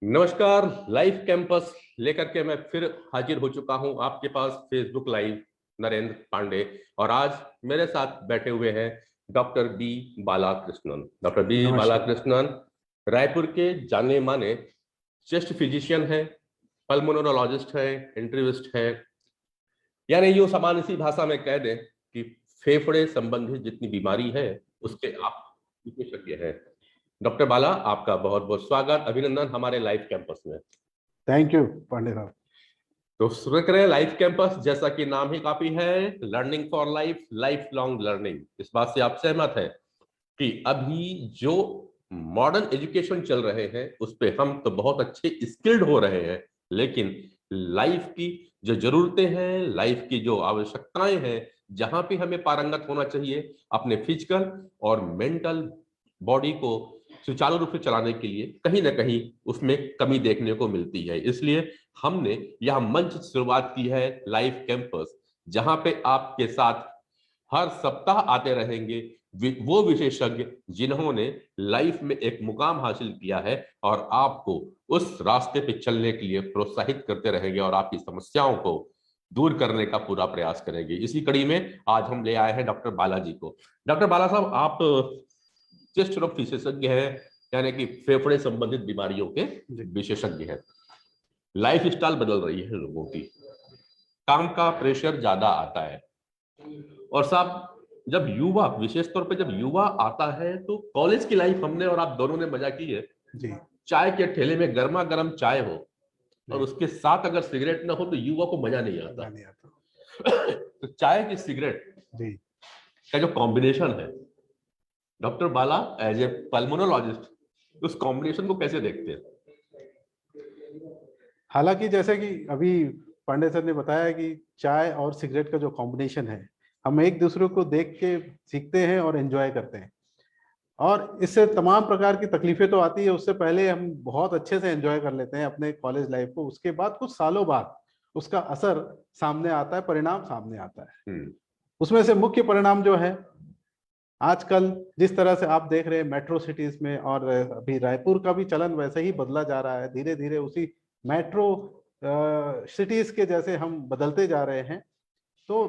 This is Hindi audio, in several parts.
नमस्कार। लाइव कैंपस लेकर के मैं फिर हाजिर हो चुका हूं आपके पास फेसबुक लाइव। नरेंद्र पांडे। और आज मेरे साथ बैठे हुए हैं doctor B Balakrishnan. Doctor B नमस्कार। बालाकृष्णन रायपुर के जाने माने चेस्ट फिजिशियन है, पल्मोनोलॉजिस्ट है, इंटरविस्ट है। यानी यूं सामान्य सी भाषा में कह दें कि फेफड़े संबंधित जितनी बीमारी है उसके आप विशेषज्ञ हैं। डॉक्टर बाला, आपका बहुत बहुत स्वागत, अभिनंदन हमारे लाइव कैंपस में। थैंक यू पांडे साहब। तो शुरू करें लाइफ कैंपस। जैसा कि नाम ही काफी है, learning for life, life long learning. इस बात से आप सहमत हैं कि अभी जो मॉडर्न एजुकेशन चल रहे हैं उस पे हम तो बहुत अच्छे स्किल्ड हो रहे हैं, लेकिन लाइफ की जो जरूरतें हैं, लाइफ की जो आवश्यकताएं हैं, जहां पे हमें पारंगत होना चाहिए अपने फिजिकल और मेंटल बॉडी को सुचारू रूप से चलाने के लिए, कहीं ना कहीं उसमें कमी देखने को मिलती है। इसलिए हमने यह मंच शुरुआत की है लाइव कैंपस, जहां पे आपके साथ हर सप्ताह आते रहेंगे वो विशेषज्ञ जिन्होंने लाइफ में एक मुकाम हासिल किया है और आपको उस रास्ते पे चलने के लिए प्रोत्साहित करते रहेंगे और आपकी समस्याओं को दूर करने का पूरा प्रयास करेंगे। इसी कड़ी में आज हम ले आए हैं डॉक्टर बालाजी को। डॉक्टर बाला साहब, आप चेस्ट रोग विशेषज्ञ हैं, यानी कि फेफड़े संबंधित बीमारियों के विशेषज्ञ हैं। लाइफ स्टाइल बदल रही है लोगों की, काम का प्रेशर ज्यादा आता है। और साहब, जब युवा, विशेष तौर पे जब युवा आता है, तो कॉलेज की लाइफ हमने और आप दोनों ने मजा की है जी। चाय के ठेले में गर्मा गर्म चाय हो और उसके साथ अगर सिगरेट ना हो तो युवा को मजा नहीं आता। तो चाय की सिगरेट जी का जो कॉम्बिनेशन है, doctor Bala as a pulmonologist उस कॉम्बिनेशन को कैसे देखते हैं? हालांकि जैसे कि अभी पांडे सर ने बताया कि चाय और सिगरेट का जो कॉम्बिनेशन है, हम एक दूसरे को देख के सीखते हैं और एंजॉय करते हैं, और इससे तमाम प्रकार की तकलीफें तो आती है। उससे पहले हम बहुत अच्छे से एंजॉय कर लेते हैं अपने कॉलेज लाइफ को, उसके बाद कुछ सालों बाद उसका असर सामने आता है, परिणाम सामने आता है। उसमें से मुख्य परिणाम जो है, आजकल जिस तरह से आप देख रहे हैं मेट्रो सिटीज में, और अभी रायपुर का भी चलन वैसे ही बदला जा रहा है, धीरे धीरे उसी मेट्रो सिटीज के जैसे हम बदलते जा रहे हैं। तो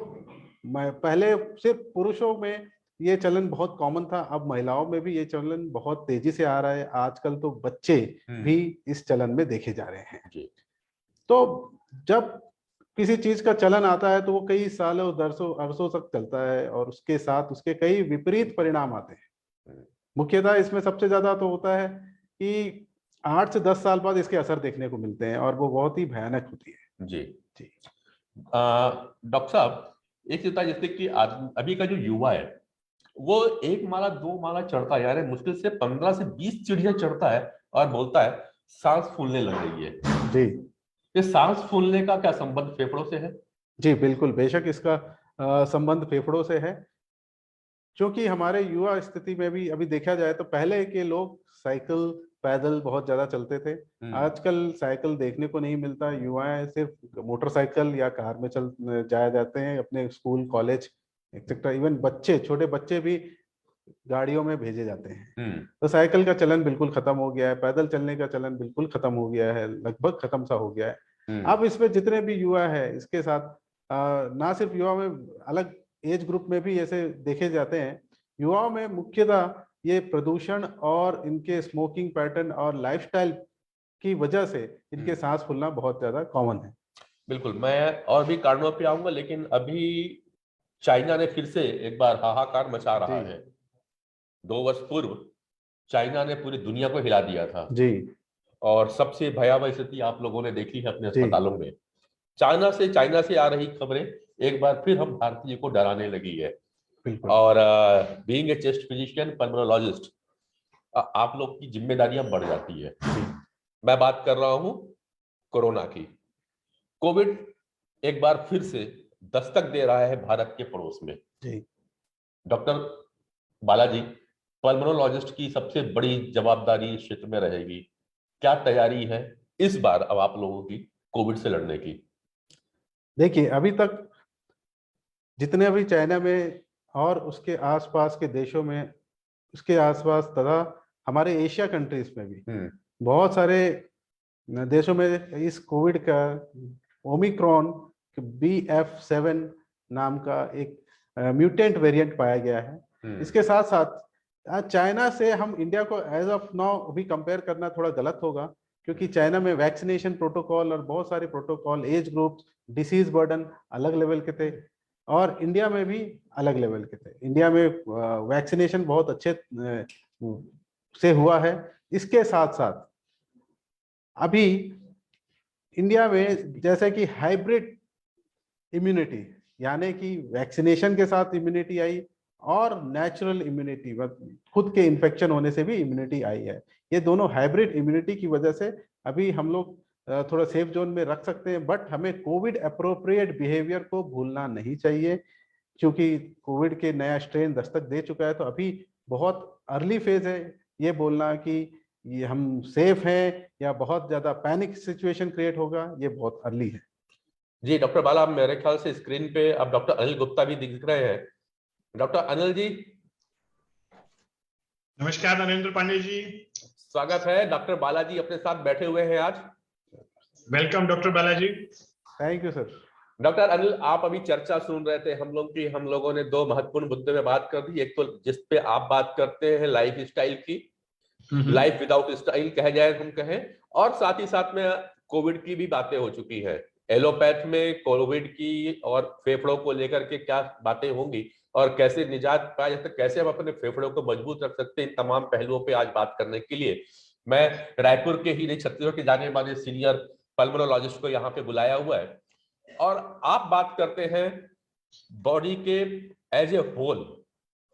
पहले सिर्फ पुरुषों में ये चलन बहुत कॉमन था, अब महिलाओं में भी ये चलन बहुत तेजी से आ रहा है। आजकल तो बच्चे भी इस चलन में देखे जा रहे हैं। तो जब किसी चीज का चलन आता है तो वो कई सालों, दरसों, अरसों तक चलता है, और उसके साथ उसके कई विपरीत परिणाम आते हैं। मुख्यतः इसमें सबसे ज्यादा तो होता है कि 8 से 10 साल बाद इसके असर देखने को मिलते हैं, और वो बहुत ही भयानक होती है। जी जी। डॉक्टर साहब, एक चीज होता है जैसे कि अभी का जो युवा है वो एक माला दो माला चढ़ता है, यानी मुश्किल से 15 से 20 सीढ़ियां चढ़ता है और बोलता है सांस फूलने लग रही है। जी। ये सांस फूलने का क्या संबंध फेफड़ों से है? जी बिल्कुल, बेशक इसका संबंध फेफड़ों से है। क्योंकि हमारे युवा स्थिति में भी अभी देखा जाए तो पहले के लोग साइकिल, पैदल बहुत ज्यादा चलते थे। आजकल साइकिल देखने को नहीं मिलता, युवाएं सिर्फ मोटरसाइकिल या कार में चल जाया जाते हैं अपने स्कूल, कॉलेज एक्सेट्रा। इवन बच्चे, छोटे बच्चे भी गाड़ियों में भेजे जाते हैं। तो साइकिल का चलन बिल्कुल खत्म हो गया है, पैदल चलने का चलन बिल्कुल खत्म हो गया है, लगभग खत्म सा हो गया है। अब इसमें जितने भी युवा है, इसके साथ ना सिर्फ युवा में, अलग एज ग्रुप में भी ऐसे देखे जाते हैं। युवाओं में मुख्यतः ये प्रदूषण और इनके स्मोकिंग पैटर्न और लाइफस्टाइल की वजह से इनके सांस फूलना बहुत ज्यादा कॉमन है। बिल्कुल, मैं और भी कारणों पे आऊंगा, लेकिन अभी चाइना ने फिर से एक बार हाहाकार मचा रहा है। 2 वर्ष पूर्व चाइना ने पूरी दुनिया को हिला दिया था जी। और सबसे भयावह स्थिति आप लोगों ने देखी है अपने अस्पतालों में। चाइना से आ रही खबरें एक बार फिर हम भारतीय को डराने लगी है। और being a chest physician, pulmonologist, आप लोग की जिम्मेदारियां बढ़ जाती है। मैं बात कर रहा हूं कोरोना की। कोविड एक बार फिर से दस्तक दे रहा है भारत के पड़ोस में। डॉक्टर बालाजी, पल्मोनोलॉजिस्ट की सबसे बड़ी जवाबदारी इस क्षेत्र में रहेगी। क्या तैयारी है इस बार अब आप लोगों की कोविड से लड़ने की? देखिए, अभी तक जितने भी चाइना में और उसके आसपास के देशों में, उसके आसपास तथा हमारे एशिया कंट्रीज में भी बहुत सारे देशों में इस कोविड का ओमिक्रॉन BF7 नाम का एक म्यूटेंट वेरिएंट पाया गया है। इसके साथ साथ चाइना से हम इंडिया को एज ऑफ नाउ भी कंपेयर करना थोड़ा गलत होगा, क्योंकि चाइना में वैक्सीनेशन प्रोटोकॉल और बहुत सारे protocol, age groups, disease burden अलग लेवल के थे, और इंडिया में भी अलग लेवल के थे। इंडिया में वैक्सीनेशन बहुत अच्छे से हुआ है। इसके साथ साथ अभी इंडिया में जैसे कि हाइब्रिड इम्यूनिटी, यानी कि वैक्सीनेशन के साथ इम्यूनिटी आई और नेचुरल इम्यूनिटी, खुद के इन्फेक्शन होने से भी इम्यूनिटी आई है। ये दोनों हाइब्रिड इम्यूनिटी की वजह से अभी हम लोग थोड़ा सेफ जोन में रख सकते हैं, बट हमें कोविड अप्रोप्रिएट बिहेवियर को भूलना नहीं चाहिए, क्योंकि कोविड के नया स्ट्रेन दस्तक दे चुका है। तो अभी बहुत अर्ली फेज है ये बोलना कि ये हम सेफ हैं या बहुत ज्यादा पैनिक सिचुएशन क्रिएट होगा, ये बहुत अर्ली है। जी डॉक्टर बाला, मेरे ख्याल से स्क्रीन पे अब डॉक्टर अनिल गुप्ता भी दिख रहे हैं। डॉक्टर अनिल जी नमस्कार। नरेंद्र पांडे जी स्वागत है। डॉक्टर बालाजी अपने साथ बैठे हुए हैं आज। Welcome doctor Balaji. Thank you sir. Doctor Anil, आप अभी चर्चा सुन रहे थे हम लोग की। हम लोगों ने दो महत्वपूर्ण मुद्दे में बात कर दी। एक तो जिस पे आप बात करते हैं लाइफ स्टाइल की, लाइफ विदाउट स्टाइल कह जाए हम कहें, और साथ ही साथ में कोविड की भी बातें हो चुकी है। एलोपैथ में कोविड की और फेफड़ों को लेकर के क्या बातें होंगी और कैसे निजात पाया जाता है, कैसे हम अपने फेफड़ों को मजबूत रख सकते हैं, इन तमाम पहलुओं पे आज बात करने के लिए मैं रायपुर के ही नहीं छत्तीसगढ़ के जाने माने सीनियर पल्मोनोलॉजिस्ट को यहाँ पे बुलाया हुआ है। और आप बात करते हैं बॉडी के एज ए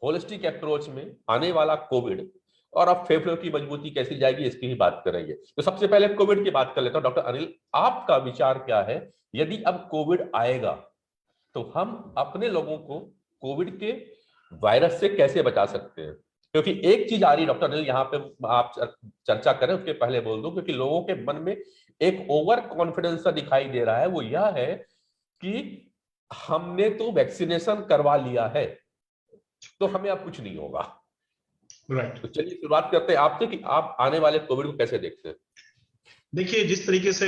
होलिस्टिक अप्रोच में आने वाला कोविड, और अब फेफड़ों की मजबूती कैसी जाएगी इसकी ही बात करेंगे। तो सबसे पहले कोविड की बात कर लेता हूं। डॉक्टर अनिल, आपका विचार क्या है, यदि अब कोविड आएगा तो हम अपने लोगों को कोविड के वायरस से कैसे बचा सकते हैं? क्योंकि एक चीज आ रही डॉक्टर अनिल, यहाँ पे आप चर्चा करें उसके पहले बोल दूं, क्योंकि लोगों के मन में एक ओवर कॉन्फिडेंस सा दिखाई दे रहा है। वो यह है कि हमने तो वैक्सीनेशन करवा लिया है तो हमें अब कुछ नहीं होगा। राइट। तो चलिए शुरुआत करते हैं आपसे कि आप आने वाले कोविड को कैसे देखते हैं? देखिए, जिस तरीके से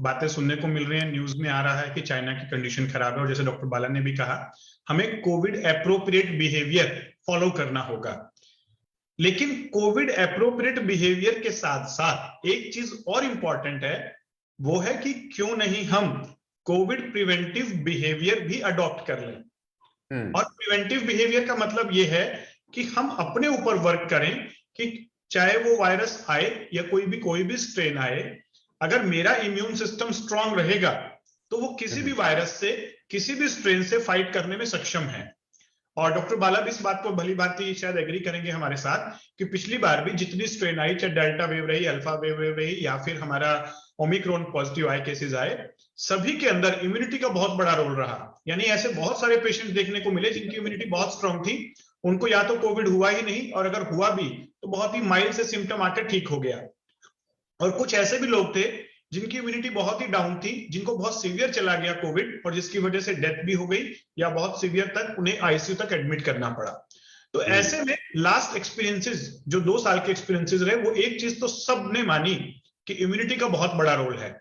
बातें सुनने को मिल रही हैं, न्यूज में आ रहा है कि चाइना की कंडीशन खराब है, और जैसे डॉक्टर बाला ने भी कहा, हमें कोविड एप्रोप्रिएट बिहेवियर फॉलो करना होगा। लेकिन कोविड एप्रोप्रिएट बिहेवियर के साथ साथ एक चीज और इंपॉर्टेंट है, वो है कि क्यों नहीं हम कोविड प्रिवेंटिव बिहेवियर भी अडॉप्ट कर लें। और प्रिवेंटिव बिहेवियर का मतलब ये है कि हम अपने ऊपर वर्क करें कि चाहे वो वायरस आए या कोई भी स्ट्रेन आए, अगर मेरा इम्यून सिस्टम स्ट्रांग रहेगा तो वो किसी भी वायरस से, किसी भी स्ट्रेन से फाइट करने में सक्षम है। और डॉक्टर बाला भी इस बात को भली भांति शायद एग्री करेंगे हमारे साथ कि पिछली बार भी जितनी स्ट्रेन आई, चाहे डेल्टा वेव रही, अल्फा वेव रही, या फिर हमारा ओमिक्रॉन पॉजिटिव आए केसेस आए, सभी के अंदर इम्यूनिटी का बहुत बड़ा रोल रहा। यानी ऐसे बहुत सारे पेशेंट्स देखने को मिले जिनकी इम्यूनिटी बहुत स्ट्रांग थी, उनको या तो कोविड हुआ ही नहीं, और अगर हुआ भी तो बहुत ही माइल्ड से सिम्टम आकर ठीक हो गया। और कुछ ऐसे भी लोग थे जिनकी इम्यूनिटी बहुत ही डाउन थी, जिनको बहुत सीवियर चला गया कोविड, और जिसकी वजह से डेथ भी हो गई या बहुत सीवियर तक उन्हें आईसीयू तक एडमिट करना पड़ा। तो ऐसे में लास्ट एक्सपीरियंसेस, जो 2 साल के एक्सपीरियंसेस रहे, वो एक चीज तो सबने मानी कि इम्यूनिटी का बहुत बड़ा रोल है।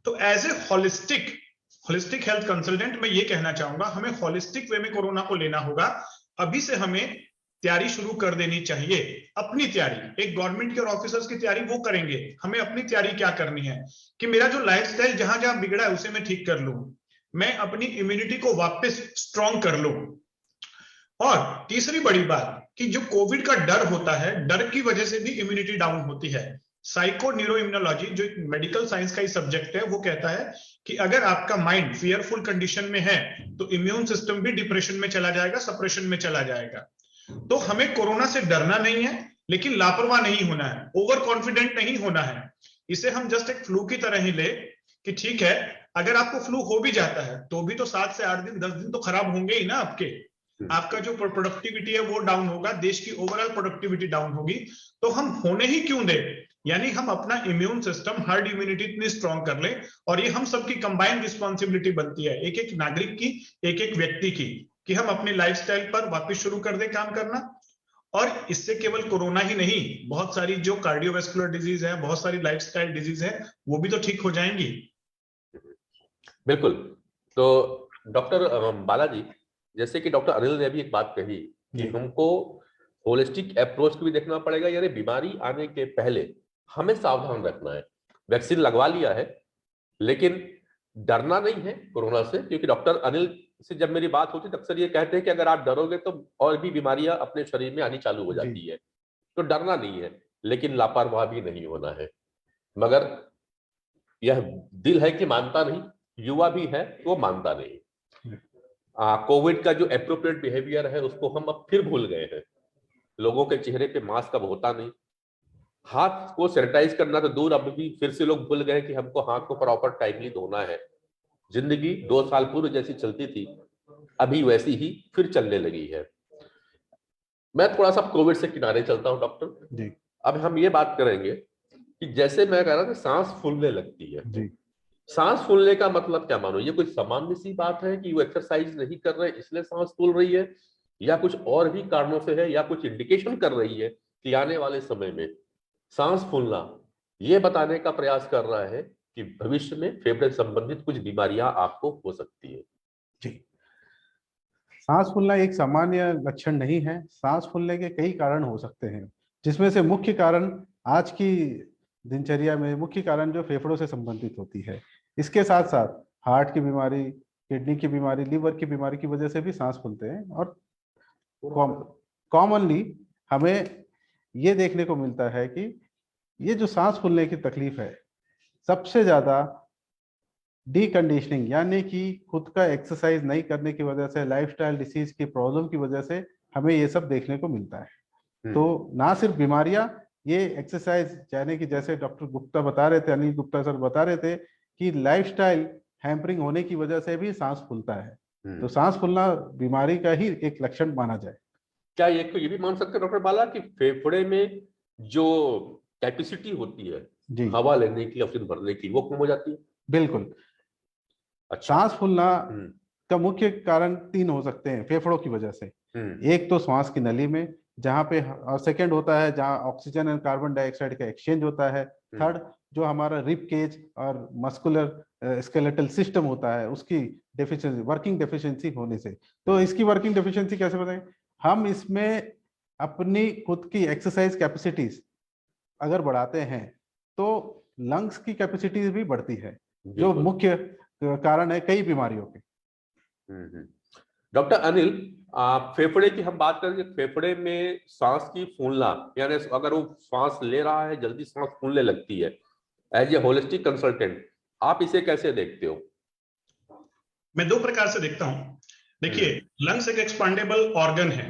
तो as a holistic health consultant मैं ये कहना चाहूंगा, हमें होलिस्टिक वे में कोरोना को लेना होगा। अभी से हमें तैयारी शुरू कर देनी चाहिए। अपनी तैयारी, एक गवर्नमेंट के ऑफिसर्स की तैयारी वो करेंगे, हमें अपनी तैयारी क्या करनी है कि मेरा जो लाइफस्टाइल जहां जहां बिगड़ा है उसे मैं ठीक कर लूं, मैं अपनी इम्यूनिटी को वापस स्ट्रांग कर लूं। और तीसरी बड़ी बात कि जो कोविड का डर होता है, डर की वजह से भी इम्यूनिटी डाउन होती है। साइको न्यूरो इम्यूनोलॉजी, जो एक मेडिकल साइंस का ही सब्जेक्ट है, वो कहता है कि अगर आपका माइंड फियरफुल कंडीशन में है तो इम्यून सिस्टम भी डिप्रेशन में चला जाएगा, सप्रेशन में चला जाएगा। तो हमें कोरोना से डरना नहीं है, लेकिन लापरवाह नहीं होना है, ओवर कॉन्फिडेंट नहीं होना है। इसे हम जस्ट एक फ्लू की तरह ही ले कि ठीक है, अगर आपको फ्लू हो भी जाता है तो भी तो 7 से 8 दिन 10 दिन तो खराब होंगे ही ना आपके। आपका जो प्रोडक्टिविटी है वो डाउन होगा, देश की ओवरऑल प्रोडक्टिविटी डाउन होगी। तो हम होने ही क्यों दे, यानी हम अपना इम्यून सिस्टम, हर्ड इम्यूनिटी इतनी स्ट्रांग कर ले। और ये हम सबकी कंबाइंड रिस्पॉन्सिबिलिटी बनती है, एक एक नागरिक की, एक एक व्यक्ति की, कि हम अपनी लाइफस्टाइल पर वापस शुरू कर दें काम करना। और इससे केवल कोरोना ही नहीं, बहुत सारी जो कार्डियोवैस्कुलर डिजीज है, बहुत सारी लाइफस्टाइल डिजीज है, वो भी तो ठीक हो जाएंगी। बिल्कुल। तो डॉक्टर बालाजी, जैसे कि डॉक्टर अनिल ने भी एक बात कही कि हमको होलिस्टिक अप्रोच को भी देखना पड़ेगा, यानी बीमारी आने के पहले हमें सावधान रखना है। वैक्सीन लगवा लिया है लेकिन डरना नहीं है कोरोना से, क्योंकि डॉक्टर अनिल से जब मेरी बात होती है तो अक्सर ये कहते हैं कि अगर आप डरोगे तो और भी बीमारियां अपने शरीर में आनी चालू हो जाती है, तो डरना नहीं है, लेकिन लापरवाह भी नहीं होना है। मगर यह दिल है कि मानता नहीं, युवा भी है वो मानता नहीं। कोविड का जो एप्रोप्रिएट बिहेवियर है उसको हम अब फिर भूल गए हैं। लोगों के चेहरे पे मास्क अब होता नहीं, हाथ को सैनिटाइज करना तो दूर, अब भी फिर से लोग भूल गए कि हमको हाथ को प्रॉपर टाइमली धोना है। जिंदगी 2 साल पूर्व जैसी चलती थी अभी वैसी ही फिर चलने लगी है। मैं थोड़ा सा कोविड से किनारे चलता हूं डॉक्टर जी। अब हम ये बात करेंगे कि जैसे मैं कह रहा था सांस फूलने लगती है जी। सांस फूलने का मतलब क्या मानो, ये कोई सामान्य सी बात है कि वो एक्सरसाइज नहीं कर रहे इसलिए सांस फूल रही है, या कुछ और भी कारणों से है, या कुछ इंडिकेशन कर रही है कि आने वाले समय में सांस फूलना ये बताने का प्रयास कर रहा है कि भविष्य में फेफड़े संबंधित कुछ बीमारियां आपको हो सकती है जी। सांस फूलना एक सामान्य लक्षण नहीं है। सांस फूलने के कई कारण हो सकते हैं, जिसमें से मुख्य कारण आज की दिनचर्या में मुख्य कारण जो फेफड़ों से संबंधित होती है। इसके साथ साथ हार्ट की बीमारी, किडनी की बीमारी, लिवर की बीमारी की वजह से भी सांस फूलते हैं। और कॉमनली हमें ये देखने को मिलता है कि ये जो सांस फूलने की तकलीफ है, सबसे ज्यादा डीकंडीशनिंग यानी कि खुद का एक्सरसाइज नहीं करने की वजह से, लाइफस्टाइल डिसीज की प्रॉब्लम की वजह से हमें ये सब देखने को मिलता है। तो ना सिर्फ बीमारियां, ये एक्सरसाइज यानी कि जैसे डॉक्टर गुप्ता बता रहे थे, अनिल गुप्ता सर बता रहे थे कि लाइफस्टाइल हैम्परिंग होने की वजह से भी सांस फूलता है। तो सांस फूलना बीमारी का ही एक लक्षण माना जाए। क्या एक तो ये भी मान सकते हैं डॉक्टर बाला कि फेफड़े में जो कैपेसिटी होती है जी, हवा लेने की, ऑक्सीजन भरने की, वो कम हो जाती है? बिल्कुल। अच्छा। सांस फूलना का मुख्य कारण 3 हो सकते हैं फेफड़ों की वजह से। एक तो श्वास की नली में, जहां पे, और सेकंड होता है जहां ऑक्सीजन एंड कार्बन डाइऑक्साइड का एक्सचेंज होता है। थर्ड जो हमारा रिब केज और मस्कुलर स्केलेटल सिस्टम होता है, उसकी डेफिशिएंसी, वर्किंग डेफिशिएंसी होने से। तो इसकी वर्किंग डेफिशिएंसी कैसे बताएं? हम इसमें अपनी खुद की एक्सरसाइज कैपेसिटीज अगर बढ़ाते हैं तो लंग्स की कैपेसिटीज भी बढ़ती है, जो मुख्य कारण है कई बीमारियों के। डॉक्टर अनिल, फेफड़े की हम बात करेंगे। फेफड़े में सांस की फूलना, यानी अगर वो सांस ले रहा है जल्दी सांस फूलने लगती है, एज ए होलिस्टिक कंसल्टेंट आप इसे कैसे देखते हो? मैं 2 प्रकार से देखता हूं। देखिए, लंग्स एक एक्सपांडेबल ऑर्गन है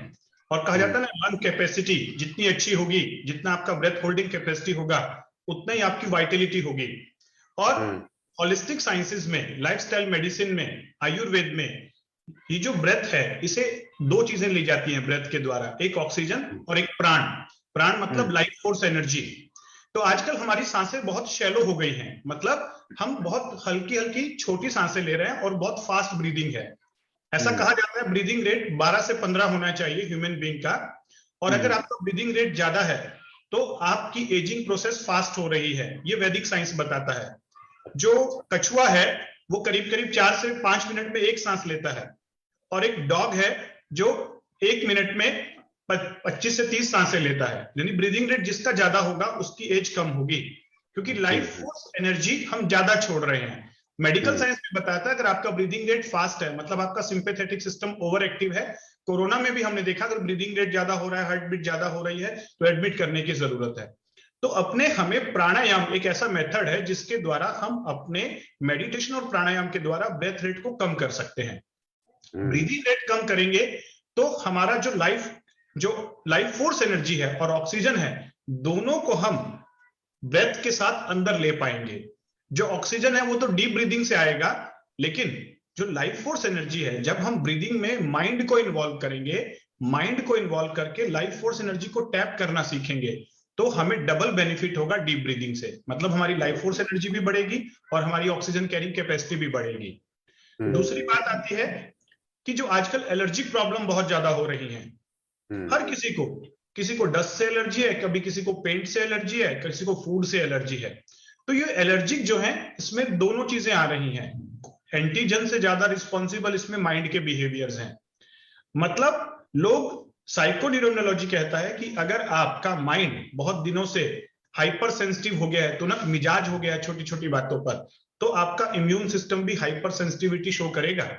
और कहा जाता है ना, लंग कैपेसिटी जितनी अच्छी होगी, जितना आपका ब्रेथ होल्डिंग कैपेसिटी होगा, उतना ही आपकी वाइटलिटी होगी। और होलिस्टिक साइंसेज में, लाइफस्टाइल मेडिसिन में, आयुर्वेद में ये जो ब्रेथ है, इसे 2 चीजें ली जाती हैं ब्रेथ के द्वारा, एक ऑक्सीजन और एक प्राण। प्राण मतलब लाइफ फोर्स एनर्जी। तो आजकल हमारी सांसें बहुत शैलो हो गई हैं, मतलब हम बहुत हल्की हल्की छोटी सांसें ले रहे हैं और बहुत फास्ट ब्रीदिंग है। ऐसा कहा जाता है ब्रीदिंग रेट 12 से 15 होना चाहिए ह्यूमन बीइंग का। और अगर आपका ब्रीदिंग रेट ज्यादा है तो आपकी एजिंग प्रोसेस फास्ट हो रही है, ये वैदिक साइंस बताता है। जो कछुआ है वो करीब करीब 4 से 5 मिनट में एक सांस लेता है, और एक डॉग है जो 1 मिनट में 25 से 30 सांसें लेता है। यानी ब्रीदिंग रेट जिसका ज्यादा होगा उसकी एज कम होगी, क्योंकि लाइफ फोर्स एनर्जी हम ज्यादा छोड़ रहे हैं। मेडिकल साइंस में बताता है अगर आपका ब्रीदिंग रेट फास्ट है, मतलब आपका सिंपैथेटिक सिस्टम ओवर एक्टिव है। कोरोना में भी हमने देखा अगर ब्रीदिंग रेट ज्यादा हो रहा है, हार्ट बीट ज्यादा हो रही है, तो एडमिट करने की जरूरत है। तो अपने हमें प्राणायाम एक ऐसा मेथड है जिसके द्वारा हम अपने मेडिटेशन और प्राणायाम के द्वारा ब्रेथ रेट को कम कर सकते हैं। ब्रीदिंग रेट कम करेंगे तो हमारा जो लाइफ फोर्स एनर्जी है और ऑक्सीजन है, दोनों को हम ब्रेथ के साथ अंदर ले पाएंगे। जो ऑक्सीजन है वो तो डीप ब्रीदिंग से आएगा, लेकिन जो लाइफ फोर्स एनर्जी है, जब हम ब्रीदिंग में माइंड को इन्वॉल्व करेंगे, माइंड को इन्वॉल्व करके लाइफ फोर्स एनर्जी को टैप करना सीखेंगे, तो हमें डबल बेनिफिट होगा डीप ब्रीदिंग से। मतलब हमारी लाइफ फोर्स एनर्जी भी बढ़ेगी और हमारी ऑक्सीजन कैरिंग कैपेसिटी भी बढ़ेगी। दूसरी बात आती है कि जो आजकल एलर्जी प्रॉब्लम बहुत ज्यादा हो रही है हर किसी को, किसी को डस्ट से एलर्जी है, कभी किसी को पेंट से एलर्जी है, किसी को फूड से एलर्जी है। तो ये एलर्जिक जो है इसमें दोनों चीजें आ रही हैं। एंटीजन से ज्यादा रिस्पॉन्सिबल इसमें माइंड के बिहेवियर्स हैं। मतलब लोग, साइकोन्यूरोलॉजी कहता है कि अगर आपका माइंड बहुत दिनों से हाइपर सेंसिटिव हो गया है, तुरंत मिजाज हो गया है छोटी छोटी बातों पर, तो आपका इम्यून सिस्टम भी हाइपर सेंसिटिविटी शो करेगा।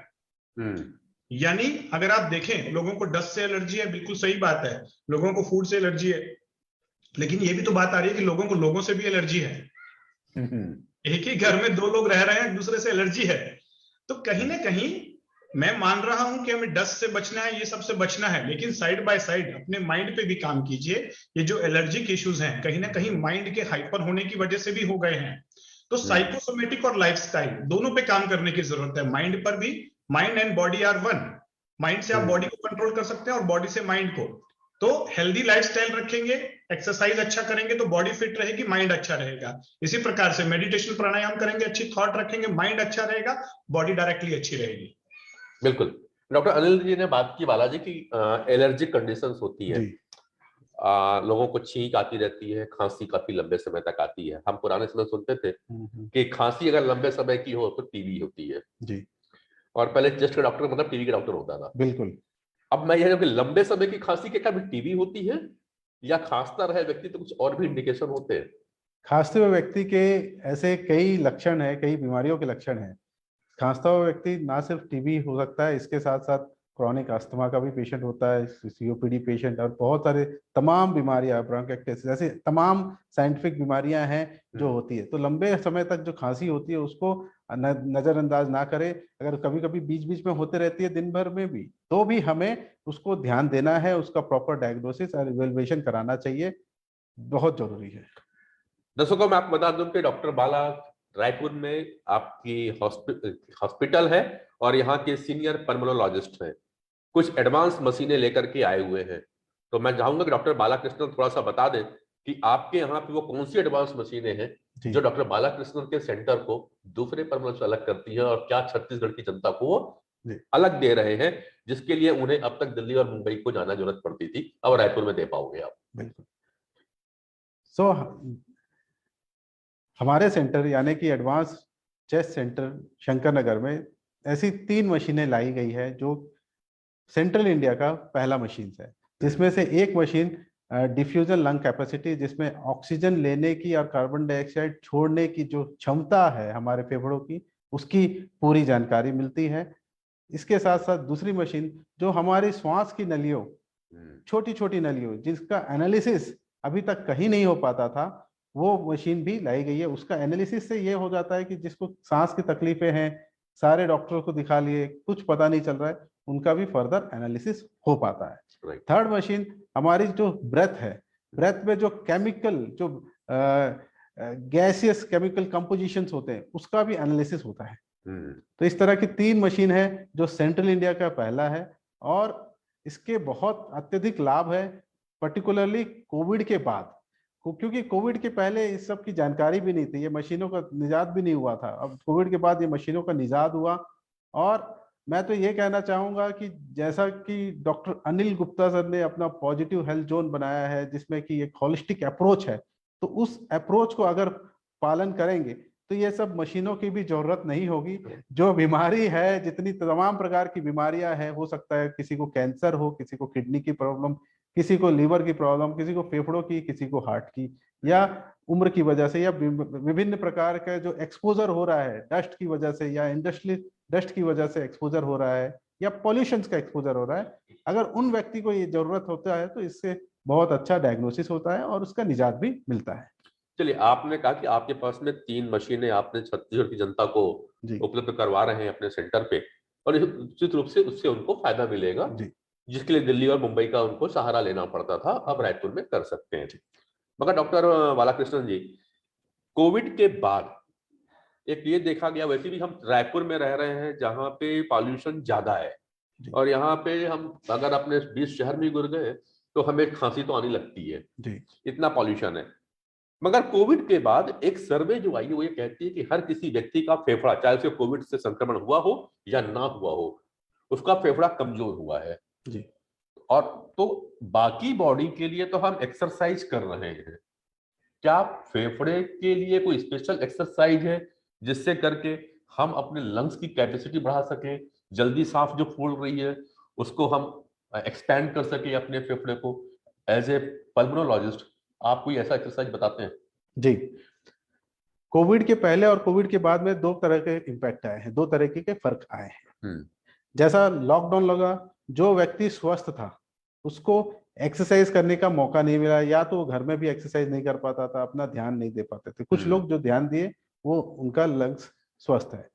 यानी अगर आप देखें, लोगों को डस्ट से एलर्जी है, बिल्कुल सही बात है, लोगों को फूड से एलर्जी है, लेकिन ये भी तो बात आ रही है कि लोगों को लोगों से भी एलर्जी है। एक ही घर में 2 लोग रह रहे हैं, दूसरे से एलर्जी है। तो कहीं ना कहीं मैं मान रहा हूं कि हमें डस्ट से बचना है, ये सबसे बचना है, लेकिन साइड बाय साइड अपने माइंड पे भी काम कीजिए। ये जो एलर्जिक इश्यूज हैं कहीं ना कहीं माइंड के हाइपर होने की वजह से भी हो गए हैं। तो साइकोसोमेटिक और लाइफस्टाइल दोनों पे काम करने की जरूरत है। माइंड पर भी, mind and body are one. Mind से आप बॉडी को कंट्रोल कर सकते हैं और बॉडी से माइंड को। तो हेल्दी लाइफस्टाइल रखेंगे, एक्सरसाइज अच्छा करेंगे तो बॉडी फिट रहेगी, माइंड अच्छा रहेगा। इसी प्रकार से मेडिटेशन प्राणायाम करेंगे, अच्छी थॉट रखेंगे, माइंड अच्छा रहेगा, बॉडी डायरेक्टली अच्छी रहेगी। बिल्कुल। डॉक्टर अनिल जी ने बात की बालाजी की एलर्जिक कंडीशंस होती है, लोगों को छींक आती रहती है, खांसी काफी लंबे समय तक आती है। हम पुराने समय सुनते थे कि खांसी अगर लंबे समय की हो तो टीबी होती है जी, और पहले चेस्ट का डॉक्टर मतलब टीबी का डॉक्टर होता था। बिल्कुल। अब मैं यह कि लंबे समय की खांसी के क्या टीबी होती है या खांसता रहे व्यक्ति तो कुछ और भी इंडिकेशन होते हैं? खांसते हुए व्यक्ति के ऐसे कई लक्षण है, कई बीमारियों के लक्षण हैं। खांसता हुआ व्यक्ति ना सिर्फ टीबी हो सकता है, इसके साथ साथ क्रॉनिक अस्थमा का भी पेशेंट होता है, सीओपीडी पेशेंट, और बहुत सारे तमाम बीमारियां, ब्रोंकाइटिस, ऐसे तमाम साइंटिफिक बीमारियां हैं जो होती है। तो लंबे समय तक जो खांसी होती है उसको नजरअंदाज ना करें। अगर कभी कभी बीच बीच में होते रहती है दिन भर में भी, तो भी हमें उसको ध्यान देना है, उसका प्रॉपर डायग्नोसिस और इवेल्युएशन कराना चाहिए, बहुत जरूरी है। दर्शकों मैं आपको बता दूं कि डॉक्टर बाला रायपुर में आपकी हॉस्पिटल है और यहाँ के सीनियर पल्मोनोलॉजिस्ट हैं। कुछ एडवांस मशीनें लेकर के आए हुए हैं। तो मैं चाहूंगा कि डॉक्टर बालाकृष्णन थोड़ा सा बता दें कि आपके यहाँ पे वो कौन सी एडवांस मशीनें हैं जो डॉक्टर बालाकृष्णन के सेंटर को दूसरे पल्मोनोलॉजिस्ट से अलग करती हैं, और क्या छत्तीसगढ़ की जनता को वो अलग दे रहे हैं, जिसके लिए उन्हें अब तक दिल्ली और मुंबई को जाना जरूरत पड़ती थी, अब रायपुर में दे पाओगे आप? बिल्कुल। हमारे सेंटर यानी कि advance chest centre Shankar Nagar में ऐसी 3 मशीनें लाई गई है जो सेंट्रल इंडिया का पहला मशीन है, जिसमें से एक मशीन डिफ्यूजन लंग कैपेसिटी, जिसमें ऑक्सीजन लेने की और कार्बन डाइऑक्साइड छोड़ने की जो क्षमता है हमारे फेफड़ों की, उसकी पूरी जानकारी मिलती है। इसके साथ साथ दूसरी मशीन जो हमारी श्वास की नलियों, छोटी छोटी नलियों, जिसका एनालिसिस अभी तक कहीं नहीं हो पाता था, वो मशीन भी लाई गई है। उसका एनालिसिस से ये हो जाता है कि जिसको सांस की तकलीफें हैं, सारे डॉक्टरों को दिखा लिए, कुछ पता नहीं चल रहा है, उनका भी फर्दर एनालिसिस हो पाता है। थर्ड मशीन हमारी जो ब्रेथ है, ब्रेथ में जो केमिकल, जो गैसियस केमिकल कंपोजिशंस होते हैं, उसका भी एनालिसिस होता है। तो इस तरह की 3 मशीन है जो सेंट्रल इंडिया का पहला है, और इसके बहुत अत्यधिक लाभ है, पर्टिकुलरली कोविड के बाद, क्योंकि कोविड के पहले इस सब की जानकारी भी नहीं थी, ये मशीनों का निजात भी नहीं हुआ था। अब कोविड के बाद ये मशीनों का निजात हुआ। और मैं तो ये कहना चाहूंगा कि जैसा कि डॉक्टर अनिल गुप्ता सर ने अपना पॉजिटिव हेल्थ जोन बनाया है, जिसमें कि एक होलिस्टिक अप्रोच है, तो उस अप्रोच को अगर पालन करेंगे तो ये सब मशीनों की भी जरूरत नहीं होगी। जो बीमारी है, जितनी तमाम प्रकार की बीमारियां हैं, हो सकता है किसी को कैंसर हो, किसी को किडनी की प्रॉब्लम, किसी को लीवर की प्रॉब्लम, किसी को फेफड़ों की, किसी को हार्ट की, या उम्र की वजह से, या विभिन्न प्रकार का जो एक्सपोजर हो रहा है डस्ट की वजह से, या इंडस्ट्रियल डस्ट की वजह से एक्सपोजर हो रहा है, या पॉल्यूशन का एक्सपोजर हो रहा है, अगर उन व्यक्ति को ये जरूरत होता है तो इससे बहुत अच्छा डायग्नोसिस होता है और उसका निजात भी मिलता है। चलिए, आपने कहा कि आपके पास में 3 मशीनें आपने छत्तीसगढ़ की जनता को उपलब्ध करवा रहे हैं अपने सेंटर पे, और निश्चित रूप से उससे उनको फायदा मिलेगा, जिसके लिए दिल्ली और मुंबई का उनको सहारा लेना पड़ता था, अब रायपुर में कर सकते हैं। मगर डॉक्टर बालाकृष्णन जी, कोविड के बाद एक ये देखा गया, वैसे भी हम रायपुर में रह रहे हैं जहां पे पॉल्यूशन ज्यादा है, और यहाँ पे हम अगर अपने 20 शहर में गुजर गए तो हमें खांसी तो आने लगती है, इतना पॉल्यूशन है। मगर कोविड के बाद एक सर्वे जो आई है वो ये कहती है कि हर किसी व्यक्ति का फेफड़ा, चाहे उसे कोविड से संक्रमण हुआ हो या ना हुआ हो, उसका फेफड़ा कमजोर हुआ है। और तो बाकी बॉडी के लिए तो हम एक्सरसाइज कर रहे हैं, क्या फेफड़े के लिए कोई स्पेशल एक्सरसाइज है जिससे करके हम अपने लंग्स की कैपेसिटी बढ़ा सकें, जल्दी सांस जो फूल रही है उसको हम एक्सपैंड कर सकें अपने फेफड़े को? एज ए पल्मोनोलॉजिस्ट आप कोई ऐसा एक्सरसाइज बताते हैं? जी, कोविड के पहले और कोविड के बाद में दो तरह के इम्पैक्ट आए हैं, दो तरीके के फर्क आए हैं। जैसा लॉकडाउन लगा, जो व्यक्ति स्वस्थ था उसको एक्सरसाइज करने का मौका नहीं मिला, या तो वो घर में भी एक्सरसाइज नहीं कर पाता था, अपना ध्यान नहीं दे पाते थे। कुछ लोग जो ध्यान दिए वो उनका लंग्स स्वस्थ है।